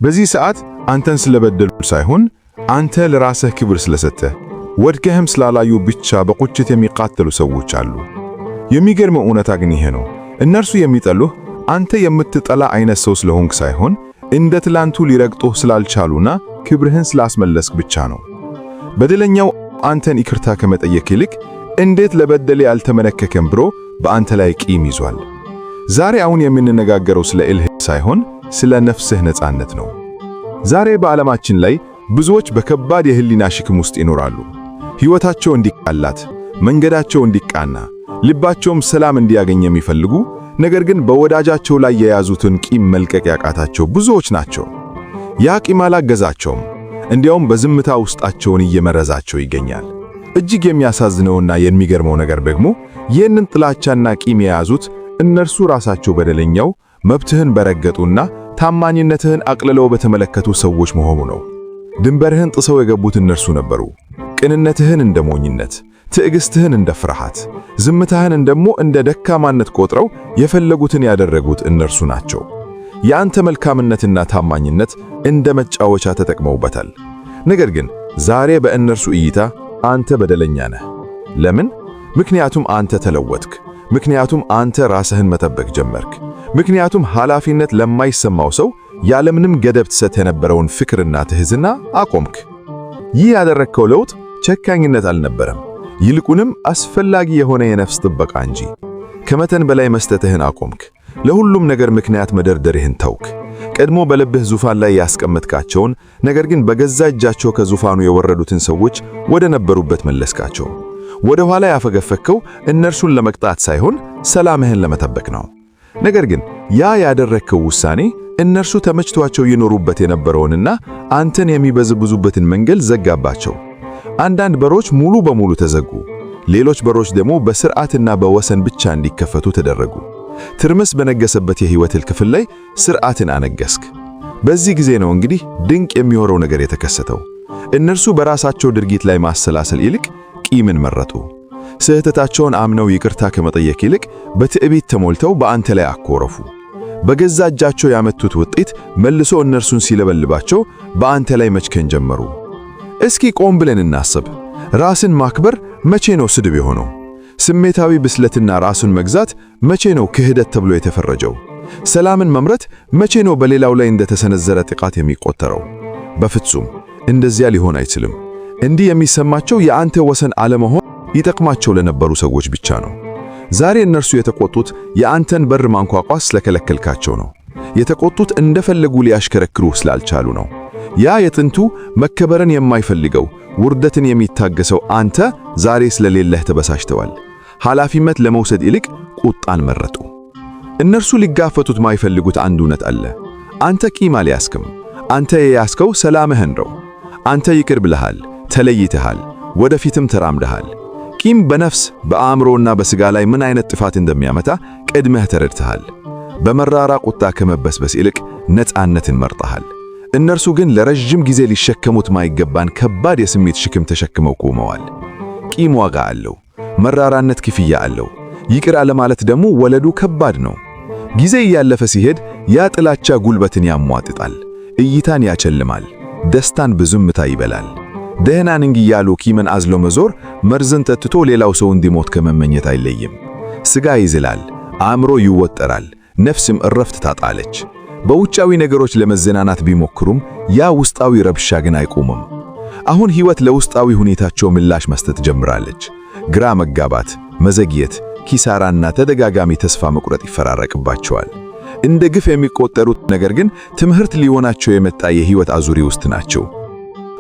በዚህ ሰዓት አንተን ስለበደሉ ሳይሆን አንተ ለራስህ ክብር ስለሰጠህ ወድቀህም ስላላዩ ብቻ በቁጭት የሚቃጠሉ ሰዎች አሉ። የሚገርመው እውነታ ግን ይሄ ነው። እነርሱ የሚጠሉህ አንተ የምትጠላ አይነት ሰው ስለሆንክ ሳይሆን እንደ ትላንቱ ሊረግጡህ ስላልቻሉና ክብርህን ስላስመለስክ ብቻ ነው። በደለኛው አንተን ይቅርታ ከመጠየቅ ይልቅ እንዴት ለበደሌ አልተመነከከም ብሎ በአንተ ላይ ቂም ይዟል። ዛሬ አሁን የምንነጋገረው ስለ እልህ ሳይሆን ስለ ነፍስህ ነፃነት ነው። ዛሬ በዓለማችን ላይ ብዙዎች በከባድ የህሊና ሽክም ውስጥ ይኖራሉ። ሕይወታቸው እንዲቃላት፣ መንገዳቸው እንዲቃና፣ ልባቸውም ሰላም እንዲያገኝ የሚፈልጉ ነገር ግን በወዳጃቸው ላይ የያዙትን ቂም መልቀቅ ያቃታቸው ብዙዎች ናቸው። ያ ቂም አላገዛቸውም፣ እንዲያውም በዝምታ ውስጣቸውን እየመረዛቸው ይገኛል። እጅግ የሚያሳዝነውና የሚገርመው ነገር ደግሞ ይህንን ጥላቻና ቂም የያዙት እነርሱ ራሳቸው በደለኛው መብትህን በረገጡና ታማኝነትህን አቅልለው በተመለከቱ ሰዎች መሆኑ ነው። ድንበርህን ጥሰው የገቡት እነርሱ ነበሩ። ቅንነትህን እንደ ሞኝነት፣ ትዕግስትህን እንደ ፍርሃት፣ ዝምታህን ደግሞ እንደ ደካማነት ቆጥረው የፈለጉትን ያደረጉት እነርሱ ናቸው። የአንተ መልካምነትና ታማኝነት እንደ መጫወቻ ተጠቅመውበታል። ነገር ግን ዛሬ በእነርሱ እይታ አንተ በደለኛ ነህ። ለምን? ምክንያቱም አንተ ተለወጥክ። ምክንያቱም አንተ ራስህን መጠበቅ ጀመርክ። ምክንያቱም ኃላፊነት ለማይሰማው ሰው ያለምንም ገደብ ትሰጥ የነበረውን ፍቅርና ትህትና አቆምክ። ይህ ያደረግከው ለውጥ ጨካኝነት አልነበረም፣ ይልቁንም አስፈላጊ የሆነ የነፍስ ጥበቃ እንጂ። ከመጠን በላይ መስጠትህን አቆምክ። ለሁሉም ነገር ምክንያት መደርደርህን ተውክ። ቀድሞ በልብህ ዙፋን ላይ ያስቀመጥካቸውን ነገር ግን በገዛ እጃቸው ከዙፋኑ የወረዱትን ሰዎች ወደ ነበሩበት መለስካቸው። ወደ ኋላ ያፈገፈከው እነርሱን ለመቅጣት ሳይሆን ሰላምህን ለመጠበቅ ነው። ነገር ግን ያ ያደረግከው ውሳኔ እነርሱ ተመችቷቸው ይኖሩበት የነበረውንና አንተን የሚበዝብዙበትን መንገድ ዘጋባቸው። አንዳንድ በሮች ሙሉ በሙሉ ተዘጉ፣ ሌሎች በሮች ደግሞ በስርዓትና በወሰን ብቻ እንዲከፈቱ ተደረጉ። ትርምስ በነገሰበት የሕይወት ክፍል ላይ ስርዓትን አነገስክ። በዚህ ጊዜ ነው እንግዲህ ድንቅ የሚሆነው ነገር የተከሰተው። እነርሱ በራሳቸው ድርጊት ላይ ማሰላሰል ይልቅ ቂምን መረጡ። ስህተታቸውን አምነው ይቅርታ ከመጠየቅ ይልቅ በትዕቢት ተሞልተው በአንተ ላይ አኮረፉ። በገዛ እጃቸው ያመጡት ውጤት መልሶ እነርሱን ሲለበልባቸው በአንተ ላይ መችከን ጀመሩ። እስኪ ቆም ብለን እናስብ። ራስን ማክበር መቼ ነው ስድብ የሆነው? ስሜታዊ ብስለትና ራሱን መግዛት መቼ ነው ክህደት ተብሎ የተፈረጀው? ሰላምን መምረት መቼ ነው በሌላው ላይ እንደተሰነዘረ ጥቃት የሚቆጠረው? በፍጹም እንደዚያ ሊሆን አይችልም። እንዲህ የሚሰማቸው የአንተ ወሰን አለመሆን ይጠቅማቸው ለነበሩ ሰዎች ብቻ ነው። ዛሬ እነርሱ የተቆጡት የአንተን በር ማንኳኳስ ስለከለከልካቸው ነው። የተቆጡት እንደፈለጉ ሊያሽከረክሩ ስላልቻሉ ነው። ያ የጥንቱ መከበርን የማይፈልገው ውርደትን የሚታገሰው አንተ ዛሬ ስለሌለህ ተበሳጭተዋል። ኃላፊነት ለመውሰድ ይልቅ ቁጣን መረጡ። እነርሱ ሊጋፈቱት ማይፈልጉት አንድ እውነት አለ። አንተ ቂም አልያዝክም። አንተ የያዝከው ሰላምህን ነው። አንተ ይቅር ብለሃል፣ ተለይተሃል፣ ወደፊትም ተራምደሃል። ቂም በነፍስ በአእምሮና በሥጋ ላይ ምን አይነት ጥፋት እንደሚያመጣ ቀድመህ ተረድተሃል። በመራራ ቁጣ ከመበስበስ ይልቅ ነፃነትን መርጠሃል። እነርሱ ግን ለረጅም ጊዜ ሊሸከሙት ማይገባን ከባድ የስሜት ሽክም ተሸክመው ቆመዋል። ቂም ዋጋ አለው። መራራነት ክፍያ አለው። ይቅር አለማለት ደግሞ ወለዱ ከባድ ነው። ጊዜ እያለፈ ሲሄድ ያ ጥላቻ ጉልበትን ያሟጥጣል፣ እይታን ያጨልማል፣ ደስታን በዝምታ ይበላል። ደህና ነኝ እያሉ ቂምን አዝሎ መዞር መርዝን ጠጥቶ ሌላው ሰው እንዲሞት ከመመኘት አይለይም። ሥጋ ይዝላል፣ አእምሮ ይወጠራል፣ ነፍስም እረፍት ታጣለች። በውጫዊ ነገሮች ለመዘናናት ቢሞክሩም ያ ውስጣዊ ረብሻ ግን አይቆምም። አሁን ሕይወት ለውስጣዊ ሁኔታቸው ምላሽ መስጠት ጀምራለች። ግራ መጋባት፣ መዘግየት፣ ኪሳራና ተደጋጋሚ ተስፋ መቁረጥ ይፈራረቅባቸዋል። እንደ ግፍ የሚቆጠሩት ነገር ግን ትምህርት ሊሆናቸው የመጣ የሕይወት አዙሪ ውስጥ ናቸው።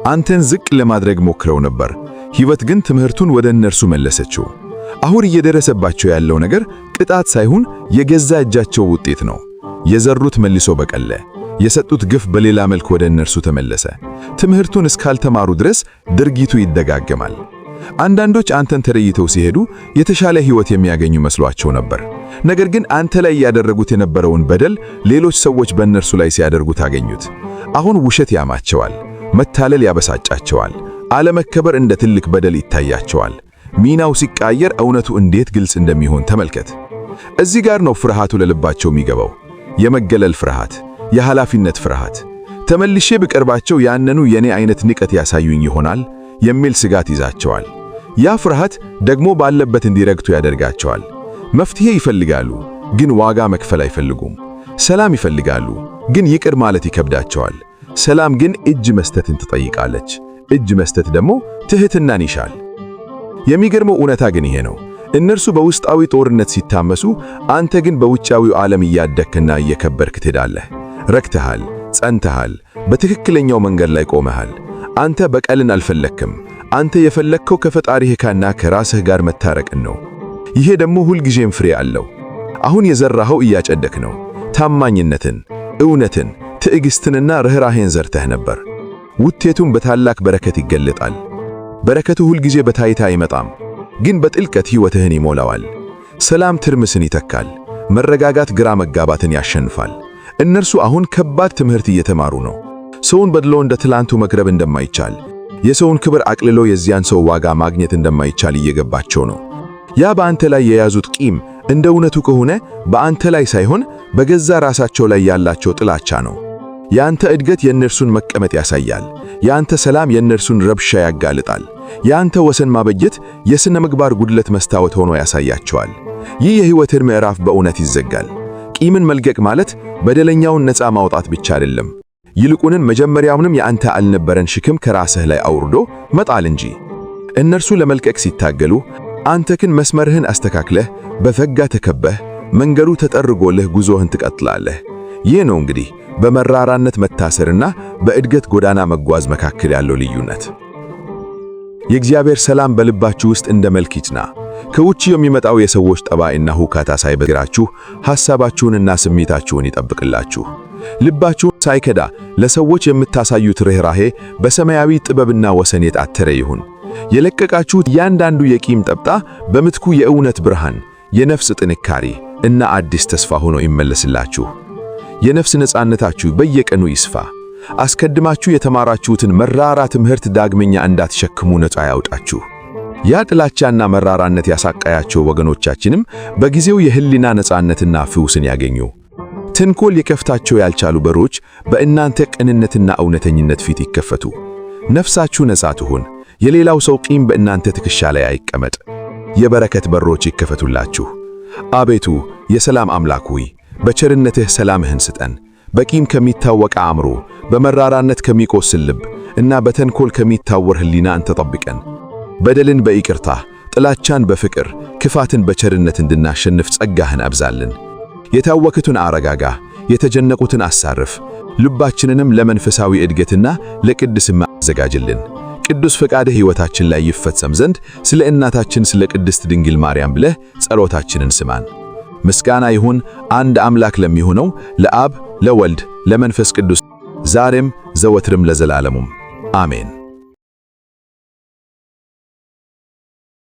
አንተን ዝቅ ለማድረግ ሞክረው ነበር። ሕይወት ግን ትምህርቱን ወደ እነርሱ መለሰችው። አሁን እየደረሰባቸው ያለው ነገር ቅጣት ሳይሆን የገዛ እጃቸው ውጤት ነው። የዘሩት መልሶ በቀለ፣ የሰጡት ግፍ በሌላ መልክ ወደ እነርሱ ተመለሰ። ትምህርቱን እስካልተማሩ ድረስ ድርጊቱ ይደጋገማል። አንዳንዶች አንተን ተለይተው ሲሄዱ የተሻለ ሕይወት የሚያገኙ መስሏቸው ነበር። ነገር ግን አንተ ላይ ያደረጉት የነበረውን በደል ሌሎች ሰዎች በእነርሱ ላይ ሲያደርጉት አገኙት። አሁን ውሸት ያማቸዋል፣ መታለል ያበሳጫቸዋል፣ አለመከበር እንደ ትልቅ በደል ይታያቸዋል። ሚናው ሲቃየር እውነቱ እንዴት ግልጽ እንደሚሆን ተመልከት። እዚህ ጋር ነው ፍርሃቱ ለልባቸው የሚገባው። የመገለል ፍርሃት፣ የኃላፊነት ፍርሃት፣ ተመልሼ ብቀርባቸው ያንኑ የኔ አይነት ንቀት ያሳዩኝ ይሆናል የሚል ስጋት ይዛቸዋል። ያ ፍርሃት ደግሞ ባለበት እንዲረግቱ ያደርጋቸዋል። መፍትሄ ይፈልጋሉ፣ ግን ዋጋ መክፈል አይፈልጉም። ሰላም ይፈልጋሉ፣ ግን ይቅር ማለት ይከብዳቸዋል። ሰላም ግን እጅ መስጠትን ትጠይቃለች። እጅ መስጠት ደግሞ ትህትናን ይሻል። የሚገርመው እውነታ ግን ይሄ ነው። እነርሱ በውስጣዊ ጦርነት ሲታመሱ፣ አንተ ግን በውጫዊው ዓለም እያደግክና እየከበርክ ትሄዳለህ። ረክተሃል፣ ጸንተሃል፣ በትክክለኛው መንገድ ላይ ቆመሃል። አንተ በቀልን አልፈለክም። አንተ የፈለግከው ከፈጣሪህና ከራስህ ጋር መታረቅን ነው። ይሄ ደግሞ ሁልጊዜም ፍሬ አለው። አሁን የዘራኸው እያጨደክ ነው። ታማኝነትን፣ እውነትን፣ ትዕግስትንና ርኅራኄን ዘርተህ ነበር። ውጤቱም በታላቅ በረከት ይገለጣል። በረከቱ ሁልጊዜ በታይታ አይመጣም፣ ግን በጥልቀት ሕይወትህን ይሞላዋል። ሰላም ትርምስን ይተካል። መረጋጋት ግራ መጋባትን ያሸንፋል። እነርሱ አሁን ከባድ ትምህርት እየተማሩ ነው። ሰውን በድሎ እንደ ትላንቱ መቅረብ እንደማይቻል፣ የሰውን ክብር አቅልሎ የዚያን ሰው ዋጋ ማግኘት እንደማይቻል እየገባቸው ነው። ያ በአንተ ላይ የያዙት ቂም እንደ እውነቱ ከሆነ በአንተ ላይ ሳይሆን በገዛ ራሳቸው ላይ ያላቸው ጥላቻ ነው። የአንተ እድገት የእነርሱን መቀመጥ ያሳያል። የአንተ ሰላም የእነርሱን ረብሻ ያጋልጣል። የአንተ ወሰን ማበጀት የሥነ ምግባር ጉድለት መስታወት ሆኖ ያሳያቸዋል። ይህ የሕይወትህ ምዕራፍ በእውነት ይዘጋል። ቂምን መልቀቅ ማለት በደለኛውን ነፃ ማውጣት ብቻ አይደለም፣ ይልቁንም መጀመሪያውንም የአንተ አልነበረን ሽክም ከራስህ ላይ አውርዶ መጣል እንጂ። እነርሱ ለመልቀቅ ሲታገሉ፣ አንተ ግን መስመርህን አስተካክለህ በፈጋ ተከበህ መንገዱ ተጠርጎልህ ጉዞህን ትቀጥላለህ። ይህ ነው እንግዲህ በመራራነት መታሰርና በእድገት ጎዳና መጓዝ መካከል ያለው ልዩነት። የእግዚአብሔር ሰላም በልባችሁ ውስጥ እንደ መልክ ይጽና። ከውጭ የሚመጣው የሰዎች ጠባይና ሁካታ ሳይበግራችሁ ሐሳባችሁንና ስሜታችሁን ይጠብቅላችሁ። ልባችሁን ሳይከዳ ለሰዎች የምታሳዩት ርኅራኄ በሰማያዊ ጥበብና ወሰን የታተረ ይሁን። የለቀቃችሁት እያንዳንዱ የቂም ጠብታ በምትኩ የእውነት ብርሃን፣ የነፍስ ጥንካሬ እና አዲስ ተስፋ ሆኖ ይመለስላችሁ። የነፍስ ነፃነታችሁ በየቀኑ ይስፋ። አስቀድማችሁ የተማራችሁትን መራራ ትምህርት ዳግመኛ እንዳትሸክሙ ነፃ ያውጣችሁ። ያ ጥላቻና መራራነት ያሳቃያቸው ወገኖቻችንም በጊዜው የህሊና ነፃነትና ፍውስን ያገኙ። ተንኮል የከፍታቸው ያልቻሉ በሮች በእናንተ ቅንነትና እውነተኝነት ፊት ይከፈቱ። ነፍሳችሁ ነፃ ትሁን። የሌላው ሰው ቂም በእናንተ ትከሻ ላይ አይቀመጥ። የበረከት በሮች ይከፈቱላችሁ። አቤቱ የሰላም አምላክ ሆይ በቸርነትህ ሰላምህን ስጠን። በቂም ከሚታወቅ አእምሮ፣ በመራራነት ከሚቆስል ልብ እና በተንኮል ከሚታወር ህሊና አንተ ጠብቀን። በደልን በይቅርታ፣ ጥላቻን በፍቅር፣ ክፋትን በቸርነት እንድናሸንፍ ጸጋህን አብዛልን። የታወኩትን አረጋጋ፣ የተጨነቁትን አሳርፍ፣ ልባችንንም ለመንፈሳዊ እድገትና ለቅድስና አዘጋጅልን። ቅዱስ ፈቃድህ ሕይወታችን ላይ ይፈጸም ዘንድ ስለ እናታችን ስለ ቅድስት ድንግል ማርያም ብለህ ጸሎታችንን ስማን። ምስጋና ይሁን አንድ አምላክ ለሚሆነው ለአብ ለወልድ ለመንፈስ ቅዱስ ዛሬም ዘወትርም ለዘላለሙም አሜን።